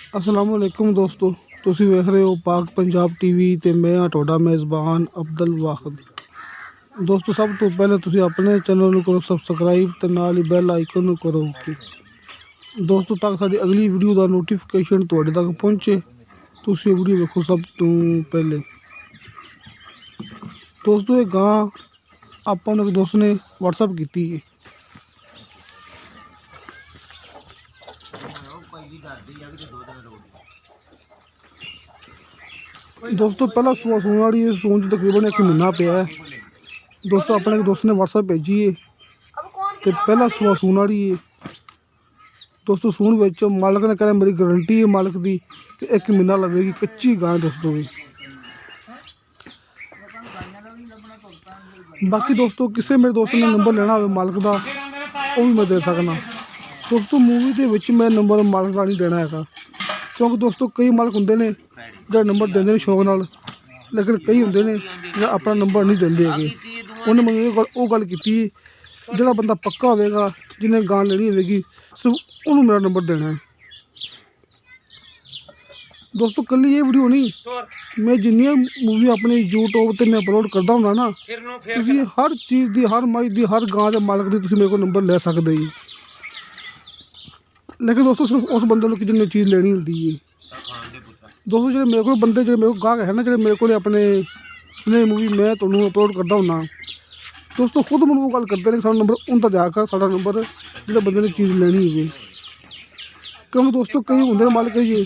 अस्सलाम वालेकुम दोस्तों, तुसी वेख रहे हो पाक पंजाब टीवी ते मैं हाँ तुहाडा मेज़बान अब्दुल वाहिद। दोस्तों सब तो पहले तुसी अपने चैनल नूं करो सबसक्राइब ते नाल ही बैल आइकन नूं करो दोस्तों, ताकि साडी अगली वीडियो दा नोटिफिकेशन तुहाडे तक पहुंचे। तुसी वीडियो देखो सब तो पहले। दोस्तों ये गां आपां नूं एक दोस्त ने व्हाट्सएप कीती है। दोस्तों पहला सुबह सून वाली है, सून तकरीबन 1 महीना पिया है। दोस्तों अपने दोस्त ने व्हाट्सएप भेजी है तो पहला सुबह सून वाली है। दोस्तों सून बिच मालिक ने कहा मेरी गारंटी है मालिक की 1 महीना लगेगी, कच्ची गाय दोस्तों भी। बाकी दोस्तों किसी मेरे दोस्त ने नंबर लेना हो मालिक का वो भी मैं दे सकना। दोस्तों मूवी के विच मैं नंबर मालिक का नहीं देना है, क्योंकि दोस्तों कई मालिक होंगे ने जो नंबर देंगे ने शौक नाल, लेकिन कई होंगे ने जो अपना नंबर नहीं देंगे है। उन्हें मैं वो गल की जो बंदा पक्का होगा जिन्हें गां लेनी होगी सिर्फ उन्होंने मेरा नंबर देना है। दोस्तों कल ये वीडियो नहीं, मैं जिन्नी मूवी अपने यूट्यूब पर मैं अपलोड करता हूँ ना, तुसी हर चीज़ की हर मई की हर गां के मालिक की तुसी मेरे को नंबर ले सकते जी। लेकिन दोस्तों सिर्फ उस बंदे को जिन्हें चीज़ लेनी होती है। दोस्तों जो मेरे को बंदे जो मेरे को गाहक है ना, जो मेरे को अपने मूवी मैं तुम्हें अपलोड करता हूँ ना, दोस्तों खुद मैं वो गल करते हैं कि नंबर उनका दिया कर, साडा नंबर जो बंदे ने चीज़ लेनी है। क्योंकि दोस्तों कई होंगे मालिक जी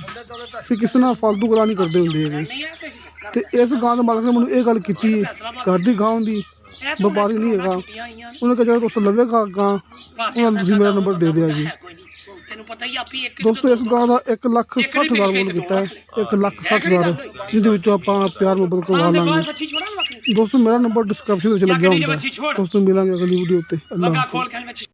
फिर किसी ना फालतू गल्लां नहीं करते होंगे। तो इस गां के मालिक ने मैंने ये गल की घर की गां होंगी, व्यापारी नहीं है। उन्हें कहा जो दोस्तों लवेगा गां उन्होंने मेरा नंबर दे दिया जी। दोस्तों इस गां का 1,60,000 मुल किया है, 1,60,000 जिद आप प्यार मुहब्बत करवा लाँगे। दोस्तों मेरा नंबर डिस्क्रिप्शन में लगे होगा। दोस्तों मिलेंगे अगली वीडियो। अल्लाह हाफ़िज़।